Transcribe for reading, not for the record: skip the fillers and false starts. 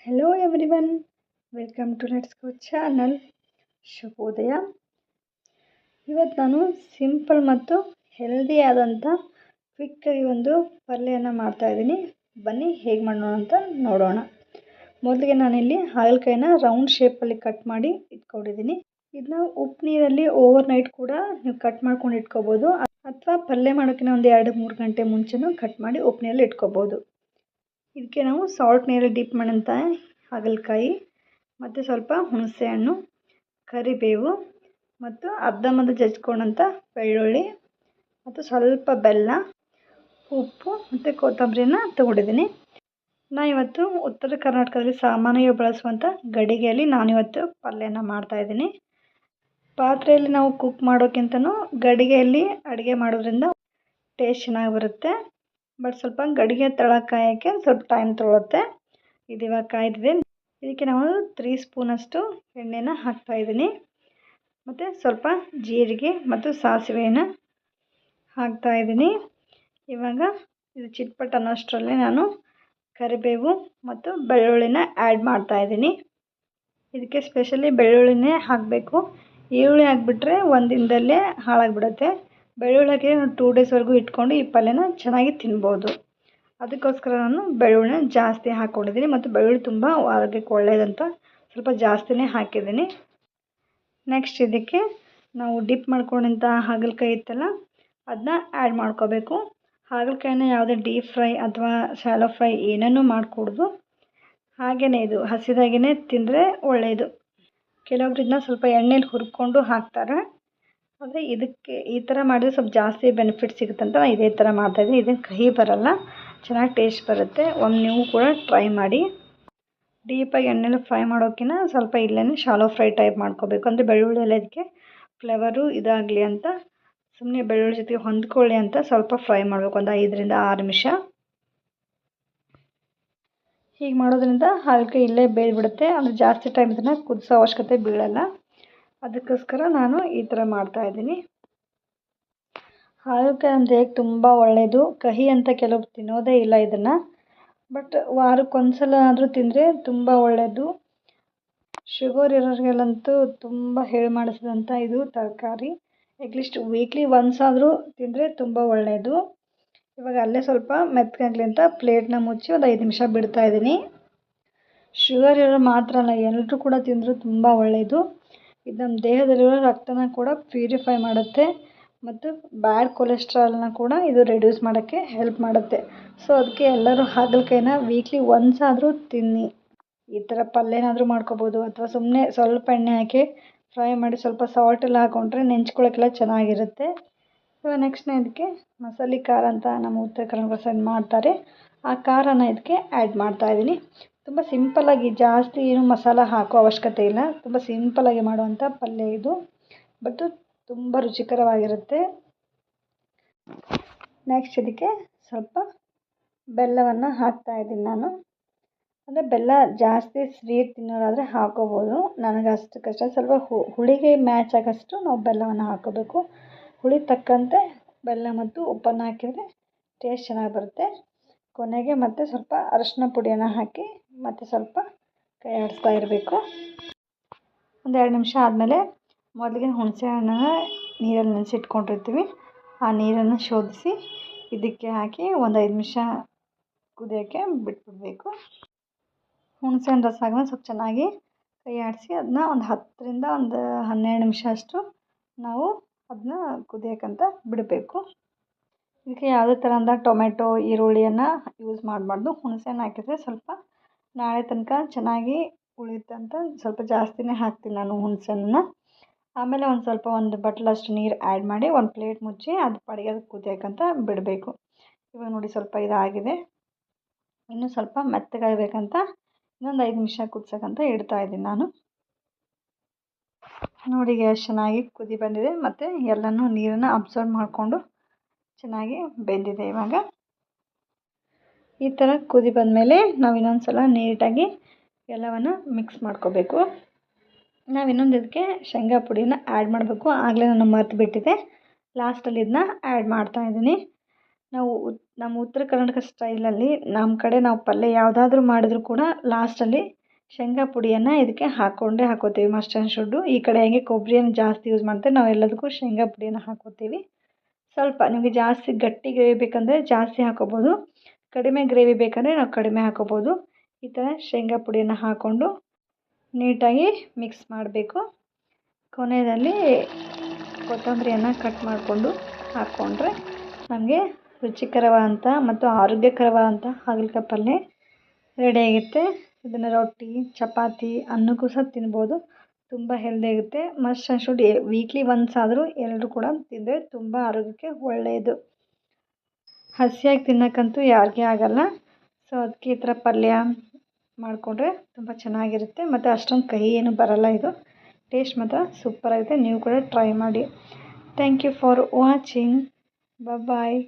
Hello everyone, welcome to let's go channel. ಶುಭೋದಯ. ಇವತ್ತು ನಾನು ಸಿಂಪಲ್ ಮತ್ತು ಹೆಲ್ದಿ ಆದಂಥ ಕ್ವಿಕ್ಕಾಗಿ ಒಂದು ಪಲ್ಯನ ಮಾಡ್ತಾಯಿದ್ದೀನಿ. ಬನ್ನಿ ಹೇಗೆ ಮಾಡೋಣ ಅಂತ ನೋಡೋಣ. ಮೊದಲಿಗೆ ನಾನಿಲ್ಲಿ ಹಾಗಲಕಾಯಿನ ರೌಂಡ್ ಶೇಪಲ್ಲಿ ಕಟ್ ಮಾಡಿ ಇಟ್ಕೊಂಡಿದ್ದೀನಿ. ಇದನ್ನ ಉಪ್ಪು ನೀರಲ್ಲಿ ಓವರ್ ನೈಟ್ ಕೂಡ ನೀವು ಕಟ್ ಮಾಡ್ಕೊಂಡು ಇಟ್ಕೋಬೋದು, ಅಥವಾ ಪಲ್ಯ ಮಾಡೋಕ್ಕಿಂತ ಒಂದು 2-3 ಗಂಟೆ ಮುಂಚೆನೂ ಕಟ್ ಮಾಡಿ ಉಪ್ಪು ನೀರಲ್ಲಿ ಇಟ್ಕೋಬೋದು. ಇದಕ್ಕೆ ನಾವು ಸಾಲ್ಟ್ ನೀರಲ್ಲಿ ಡಿಪ್ ಮಾಡೋಂಥ ಹಾಗಲಕಾಯಿ ಮತ್ತು ಸ್ವಲ್ಪ ಹುಣಸೆ ಹಣ್ಣು, ಕರಿಬೇವು ಮತ್ತು ಅರ್ಧಂಬರ್ಧ ಜಜ್ಕೊಂಡಂಥ ಬೆಳ್ಳುಳ್ಳಿ ಮತ್ತು ಸ್ವಲ್ಪ ಬೆಲ್ಲ, ಉಪ್ಪು ಮತ್ತು ಕೊತ್ತಂಬರಿನ ತೊಗೊಂಡಿದ್ದೀನಿ. ನಾನಿವತ್ತು ಉತ್ತರ ಕರ್ನಾಟಕದಲ್ಲಿ ಸಾಮಾನ್ಯವಾಗಿ ಬಳಸುವಂಥ ಗಡಿಗೆಯಲ್ಲಿ ನಾನಿವತ್ತು ಪಲ್ಯನ ಮಾಡ್ತಾಯಿದ್ದೀನಿ. ಪಾತ್ರೆಯಲ್ಲಿ ನಾವು ಕುಕ್ ಮಾಡೋಕ್ಕಿಂತನೂ ಗಡಿಗೆಯಲ್ಲಿ ಅಡುಗೆ ಮಾಡೋದ್ರಿಂದ ಟೇಸ್ಟ್ ಚೆನ್ನಾಗಿ ಬರುತ್ತೆ. ಬಟ್ ಸ್ವಲ್ಪ ಗಡಿಗೆ ತಳ ಕಾಯೋಕ್ಕೆ ಸ್ವಲ್ಪ ಟೈಮ್ ತೊಗೊಳುತ್ತೆ. ಇದು ಇವಾಗ ಕಾಯ್ದಿದೆ. ಇದಕ್ಕೆ ನಾವು 3 ಸ್ಪೂನಷ್ಟು ಎಣ್ಣೆನ ಹಾಕ್ತಾಯಿದ್ದೀನಿ ಮತ್ತು ಸ್ವಲ್ಪ ಜೀರಿಗೆ ಮತ್ತು ಸಾಸಿವೆನ ಹಾಕ್ತಾಯಿದ್ದೀನಿ. ಇವಾಗ ಇದು ಚಿಟ್ಪಟ್ ಅನ್ನೋಷ್ಟರಲ್ಲಿ ನಾನು ಕರಿಬೇವು ಮತ್ತು ಬೆಳ್ಳುಳ್ಳಿನ ಆ್ಯಡ್ ಮಾಡ್ತಾಯಿದ್ದೀನಿ. ಇದಕ್ಕೆ ಸ್ಪೆಷಲಿ ಬೆಳ್ಳುಳ್ಳಿನೇ ಹಾಕಬೇಕು. ಈರುಳ್ಳಿ ಹಾಕಿಬಿಟ್ರೆ ಒಂದು ದಿನದಲ್ಲೇ ಹಾಳಾಗಿಬಿಡುತ್ತೆ. ಬೆಳ್ಳುಳ್ಳಿಗೆ 2 ಡೇಸ್ವರೆಗೂ ಇಟ್ಕೊಂಡು ಈ ಪಲ್ಯನ ಚೆನ್ನಾಗಿ ತಿನ್ಬೋದು. ಅದಕ್ಕೋಸ್ಕರ ನಾನು ಬೆಳ್ಳುಳ್ಳಿನ ಜಾಸ್ತಿ ಹಾಕ್ಕೊಂಡಿದ್ದೀನಿ ಮತ್ತು ಬೆಳ್ಳುಳ್ಳಿ ತುಂಬ ಆರೋಗ್ಯಕ್ಕೆ ಒಳ್ಳೆಯದಂತ ಸ್ವಲ್ಪ ಜಾಸ್ತಿನೇ ಹಾಕಿದ್ದೀನಿ. ನೆಕ್ಸ್ಟ್ ಇದಕ್ಕೆ ನಾವು ಡಿಪ್ ಮಾಡ್ಕೊಂಡಂಥ ಹಾಗಲಕಾಯಿ ಇತ್ತಲ್ಲ, ಅದನ್ನ ಆ್ಯಡ್ ಮಾಡ್ಕೋಬೇಕು. ಹಾಗಲಕಾಯಿನ ಯಾವುದೇ ಡೀಪ್ ಫ್ರೈ ಅಥವಾ ಶಾಲೋ ಫ್ರೈ ಏನನ್ನೂ ಮಾಡಕೂಡ್ದು. ಹಾಗೆಯೇ ಇದು ಹಸಿದಾಗಿಯೇ ತಿಂದರೆ ಒಳ್ಳೆಯದು. ಕೆಲವೊಬ್ರು ಇದನ್ನ ಸ್ವಲ್ಪ ಎಣ್ಣೆಲಿ ಹುರ್ಕೊಂಡು ಹಾಕ್ತಾರೆ. ಆದರೆ ಇದಕ್ಕೆ ಈ ಥರ ಮಾಡಿದ್ರೆ ಸ್ವಲ್ಪ ಜಾಸ್ತಿ ಬೆನಿಫಿಟ್ ಸಿಗುತ್ತಂತ ನಾನು ಇದೇ ಥರ ಮಾಡ್ತಾಯಿದ್ದೀನಿ. ಇದನ್ನು ಕಹಿ ಬರೋಲ್ಲ, ಚೆನ್ನಾಗಿ ಟೇಸ್ಟ್ ಬರುತ್ತೆ. ಒಮ್ಮೆ ನೀವು ಕೂಡ ಟ್ರೈ ಮಾಡಿ. ಡೀಪಾಗಿ ಎಣ್ಣೆಲಿ ಫ್ರೈ ಮಾಡೋಕ್ಕಿಂತ ಸ್ವಲ್ಪ ಇಲ್ಲೇ ಶಾಲೋ ಫ್ರೈ ಟೈಪ್ ಮಾಡ್ಕೋಬೇಕು. ಅಂದರೆ ಬೆಳ್ಳುಳ್ಳಿ ಎಲ್ಲ ಇದಕ್ಕೆ ಫ್ಲೇವರು ಇದಾಗಲಿ ಅಂತ, ಸುಮ್ಮನೆ ಬೆಳ್ಳುಳ್ಳಿ ಜೊತೆಗೆ ಹೊಂದ್ಕೊಳ್ಳಿ ಅಂತ ಸ್ವಲ್ಪ ಫ್ರೈ ಮಾಡಬೇಕು, ಒಂದು 5-6 ನಿಮಿಷ. ಹೀಗೆ ಮಾಡೋದ್ರಿಂದ ಹಾಗಲಕಾಯಿ ಇಲ್ಲೇ ಬೇಯ್ಬಿಡುತ್ತೆ. ಅಂದರೆ ಜಾಸ್ತಿ ಟೈಮ್ ಇದನ್ನು ಕುದಿಸೋ ಅವಶ್ಯಕತೆ ಬೀಳಲ್ಲ. ಅದಕ್ಕೋಸ್ಕರ ನಾನು ಈ ಥರ ಮಾಡ್ತಾಯಿದ್ದೀನಿ. ಹಾಗಲಕಾಯಿ ನಮ್ಮ ದೇಹಕ್ಕೆ ತುಂಬ ಒಳ್ಳೆಯದು. ಕಹಿ ಅಂತ ಕೆಲವರು ತಿನ್ನೋದೇ ಇಲ್ಲ ಇದನ್ನು. ಬಟ್ ವಾರಕ್ಕೊಂದ್ಸಲ ಆದರೂ ತಿಂದರೆ ತುಂಬ ಒಳ್ಳೆಯದು. ಶುಗರ್ ಇರೋರಿಗೆಲ್ಲಂತೂ ತುಂಬ ಹೇಳಿ ಮಾಡಿಸಿದಂಥ ಇದು ತರಕಾರಿ. ಅಟ್ಲೀಸ್ಟ್ ವೀಕ್ಲಿ ಒನ್ಸ್ ಆದರೂ ತಿಂದರೆ ತುಂಬ ಒಳ್ಳೆಯದು. ಇವಾಗ ಅಲ್ಲೇ ಸ್ವಲ್ಪ ಮೆತ್ತಗಾಗಲಿ ಅಂತ ಪ್ಲೇಟ್ನ ಮುಚ್ಚಿ ಒಂದು 5 ನಿಮಿಷ ಬಿಡ್ತಾಯಿದ್ದೀನಿ. ಶುಗರ್ ಇರೋರು ಮಾತ್ರ ಅಲ್ಲ, ಎಲ್ಲರೂ ಕೂಡ ತಿಂದರೂ ತುಂಬ ಒಳ್ಳೆಯದು. ಇದು ನಮ್ಮ ದೇಹದಲ್ಲಿರೋ ರಕ್ತನ ಕೂಡ ಪ್ಯೂರಿಫೈ ಮಾಡುತ್ತೆ ಮತ್ತು ಬ್ಯಾಡ್ ಕೊಲೆಸ್ಟ್ರಾಲ್ನ ಕೂಡ ಇದು ರೆಡ್ಯೂಸ್ ಮಾಡೋಕ್ಕೆ ಹೆಲ್ಪ್ ಮಾಡುತ್ತೆ. ಸೊ ಅದಕ್ಕೆ ಎಲ್ಲರೂ ಹಾಗಲಕಾಯಿನ ವೀಕ್ಲಿ ಒನ್ಸ್ ಆದರೂ ತಿನ್ನಿ. ಈ ಥರ ಪಲ್ಯನಾದರೂ ಮಾಡ್ಕೋಬೋದು, ಅಥವಾ ಸುಮ್ಮನೆ ಸ್ವಲ್ಪ ಎಣ್ಣೆ ಹಾಕಿ ಫ್ರೈ ಮಾಡಿ ಸ್ವಲ್ಪ ಸಾಲ್ಟೆಲ್ಲ ಹಾಕ್ಕೊಂಡ್ರೆ ನೆಂಚ್ಕೊಳ್ಳೋಕ್ಕೆಲ್ಲ ಚೆನ್ನಾಗಿರುತ್ತೆ. ಇವಾಗ ನೆಕ್ಸ್ಟ್ ಇದಕ್ಕೆ ಮಸಾಲೆ ಖಾರ ಅಂತ ನಮ್ಮ ಉತ್ತರ ಕರ್ನಾಟಕ ಸೈಡ್ ಮಾಡ್ತಾರೆ. ಆ ಖಾರನ ಇದಕ್ಕೆ ಆ್ಯಡ್ ಮಾಡ್ತಾಯಿದ್ದೀನಿ. ತುಂಬ ಸಿಂಪಲ್ಲಾಗಿ, ಜಾಸ್ತಿ ಏನು ಮಸಾಲ ಹಾಕೋ ಅವಶ್ಯಕತೆ ಇಲ್ಲ. ತುಂಬ ಸಿಂಪಲ್ಲಾಗಿ ಮಾಡುವಂಥ ಪಲ್ಯ ಇದು, ಬಟ್ ತುಂಬ ರುಚಿಕರವಾಗಿರುತ್ತೆ. ನೆಕ್ಸ್ಟ್ ಇದಕ್ಕೆ ಸ್ವಲ್ಪ ಬೆಲ್ಲವನ್ನು ಹಾಕ್ತಾಯಿದ್ದೀನಿ ನಾನು. ಅಂದರೆ ಬೆಲ್ಲ ಜಾಸ್ತಿ ಸ್ವೀಟ್ ತಿನ್ನೋರಾದರೆ ಹಾಕೋಬೋದು. ನನಗೆ ಅಷ್ಟಕ್ಕಷ್ಟೇ ಸ್ವಲ್ಪ ಹುಳಿಗೆ ಮ್ಯಾಚ್ ಆಗೋಷ್ಟು ನಾವು ಬೆಲ್ಲವನ್ನು ಹಾಕೋಬೇಕು. ಹುಳಿ ತಕ್ಕಂತೆ ಬೆಲ್ಲ ಮತ್ತು ಉಪ್ಪನ್ನು ಹಾಕಿದರೆ ಟೇಸ್ಟ್ ಚೆನ್ನಾಗಿ ಬರುತ್ತೆ. ಕೊನೆಗೆ ಮತ್ತೆ ಸ್ವಲ್ಪ ಅರಶಿನ ಪುಡಿಯನ್ನು ಹಾಕಿ ಮತ್ತು ಸ್ವಲ್ಪ ಕೈ ಆಡಿಸ್ತಾ ಇರಬೇಕು. ಒಂದು 2 ನಿಮಿಷ ಆದಮೇಲೆ ಮೊದಲಿಗೆ ಹುಣಸೆ ಹಣ್ಣನ್ನು ನೀರಲ್ಲಿ ನೆನೆಸಿಟ್ಕೊಂಡಿರ್ತೀವಿ. ಆ ನೀರನ್ನು ಶೋಧಿಸಿ ಇದಕ್ಕೆ ಹಾಕಿ ಒಂದು 5 ನಿಮಿಷ ಕುದಿಯೋಕ್ಕೆ ಬಿಟ್ಬಿಡಬೇಕು. ಹುಣಸೆ ಹಣ್ಣು ರಸ ಹಾಕಿದ್ರೆ ಸ್ವಲ್ಪ ಚೆನ್ನಾಗಿ ಕೈ ಆಡಿಸಿ ಅದನ್ನ ಒಂದು 10-12 ನಿಮಿಷ ಅಷ್ಟು ನಾವು ಅದನ್ನ ಕುದಿಯೋಕ್ಕಂತ ಬಿಡಬೇಕು. ಇದಕ್ಕೆ ಯಾವುದೇ ಥರದ ಟೊಮೆಟೊ, ಈರುಳ್ಳಿಯನ್ನು ಯೂಸ್ ಮಾಡಬಾರ್ದು. ಹುಣಸೆ ಹಣ್ಣು ಹಾಕಿದರೆ ಸ್ವಲ್ಪ ನಾಳೆ ತನಕ ಚೆನ್ನಾಗಿ ಉಳಿಯುತ್ತೆ ಅಂತ ಸ್ವಲ್ಪ ಜಾಸ್ತಿನೇ ಹಾಕ್ತೀನಿ ನಾನು ಹುಣಸೆ ಹಣ್ಣನ್ನ. ಆಮೇಲೆ ಒಂದು ಬಟ್ಲಷ್ಟು ನೀರು ಆ್ಯಡ್ ಮಾಡಿ ಒಂದು ಪ್ಲೇಟ್ ಮುಚ್ಚಿ ಅದು ಪಾಡಿಗೆ ಅದು ಕುದಿಯೋಕ್ಕಂತ ಬಿಡಬೇಕು. ಇವಾಗ ನೋಡಿ ಸ್ವಲ್ಪ ಇದಾಗಿದೆ. ಇನ್ನೂ ಸ್ವಲ್ಪ ಮೆತ್ತಗಾಗಬೇಕಂತ ಇನ್ನೊಂದು 5 ನಿಮಿಷ ಕುದಿಸೋಕ್ಕಂತ ಇಡ್ತಾಯಿದ್ದೀನಿ ನಾನು. ನೋಡಿ ಎಷ್ಟು ಚೆನ್ನಾಗಿ ಕುದಿ ಬಂದಿದೆ ಮತ್ತು ಎಲ್ಲನೂ ನೀರನ್ನು ಅಬ್ಸರ್ವ್ ಮಾಡಿಕೊಂಡು ಚೆನ್ನಾಗಿ ಬೆಂದಿದೆ. ಇವಾಗ ಈ ಥರ ಕುದಿ ಬಂದಮೇಲೆ ನಾವು ಇನ್ನೊಂದು ಸಲ ನೀಟಾಗಿ ಎಲ್ಲವನ್ನು ಮಿಕ್ಸ್ ಮಾಡ್ಕೋಬೇಕು. ನಾವು ಇನ್ನೊಂದು ಇದಕ್ಕೆ ಶೇಂಗಾ ಪುಡಿನ ಆ್ಯಡ್ ಮಾಡಬೇಕು. ಆಗಲೇ ನಾನು ಮರೆತು ಬಿಟ್ಟಿದ್ದೆ, ಲಾಸ್ಟಲ್ಲಿ ಇದನ್ನ ಆ್ಯಡ್ ಮಾಡ್ತಾಯಿದ್ದೀನಿ. ನಮ್ಮ ಉತ್ತರ ಕರ್ನಾಟಕ ಸ್ಟೈಲಲ್ಲಿ ನಮ್ಮ ಕಡೆ ನಾವು ಪಲ್ಯ ಯಾವುದಾದ್ರೂ ಮಾಡಿದ್ರೂ ಕೂಡ ಲಾಸ್ಟಲ್ಲಿ ಶೇಂಗಾ ಪುಡಿಯನ್ನು ಇದಕ್ಕೆ ಹಾಕ್ಕೊಂಡೇ ಹಾಕ್ಕೋತೀವಿ ಮಸ್ಟ್ ಆ್ಯಂಡ್ ಶುಡ್ಡು. ಈ ಕಡೆ ಹೇಗೆ ಕೊಬ್ಬರಿಯನ್ನು ಜಾಸ್ತಿ ಯೂಸ್ ಮಾಡ್ತಾರೆ, ನಾವು ಎಲ್ಲದಕ್ಕೂ ಶೇಂಗಾ ಪುಡಿಯನ್ನು ಹಾಕ್ಕೋತೀವಿ. ಸ್ವಲ್ಪ ನಿಮಗೆ ಜಾಸ್ತಿ ಗಟ್ಟಿ ಗ್ರೇವಿ ಬೇಕಂದರೆ ಜಾಸ್ತಿ ಹಾಕ್ಕೋಬೋದು, ಕಡಿಮೆ ಗ್ರೇವಿ ಬೇಕಂದರೆ ನಾವು ಕಡಿಮೆ ಹಾಕ್ಕೋಬೋದು. ಈ ಥರ ಶೇಂಗಾ ಪುಡಿಯನ್ನು ಹಾಕ್ಕೊಂಡು ನೀಟಾಗಿ ಮಿಕ್ಸ್ ಮಾಡಬೇಕು. ಕೊನೆಯಲ್ಲಿ ಕೊತ್ತಂಬರಿಯನ್ನು ಕಟ್ ಮಾಡಿಕೊಂಡು ಹಾಕ್ಕೊಂಡ್ರೆ ನಮಗೆ ರುಚಿಕರವಾದಂಥ ಮತ್ತು ಆರೋಗ್ಯಕರವಾದಂಥ ಹಾಗಲಕಾಯಿ ಪಲ್ಯ ರೆಡಿಯಾಗುತ್ತೆ. ಇದನ್ನು ರೊಟ್ಟಿ, ಚಪಾತಿ, ಅನ್ನಕ್ಕೂ ಸಹ ತಿನ್ಬೋದು. ತುಂಬ ಹೆಲ್ದಿ ಆಗುತ್ತೆ. Must and should weekly once ಆದರೂ ಎಲ್ಲರೂ ಕೂಡ ತಿಂದರೆ ತುಂಬ ಆರೋಗ್ಯಕ್ಕೆ ಒಳ್ಳೆಯದು. ಹಸಿಯಾಗಿ ತಿನ್ನೋಕ್ಕಂತೂ ಯಾರಿಗೆ ಆಗಲ್ಲ. ಸೊ ಅದಕ್ಕೆ ಈ ಥರ ಪಲ್ಯ ಮಾಡಿಕೊಂಡ್ರೆ ತುಂಬ ಚೆನ್ನಾಗಿರುತ್ತೆ ಮತ್ತು ಅಷ್ಟೊಂದು ಕಹಿ ಏನು ಬರಲ್ಲ. ಇದು ಟೇಸ್ಟ್ ಮಾತ್ರ ಸೂಪರಾಗುತ್ತೆ. ನೀವು ಕೂಡ ಟ್ರೈ ಮಾಡಿ. Thank you for watching. Bye.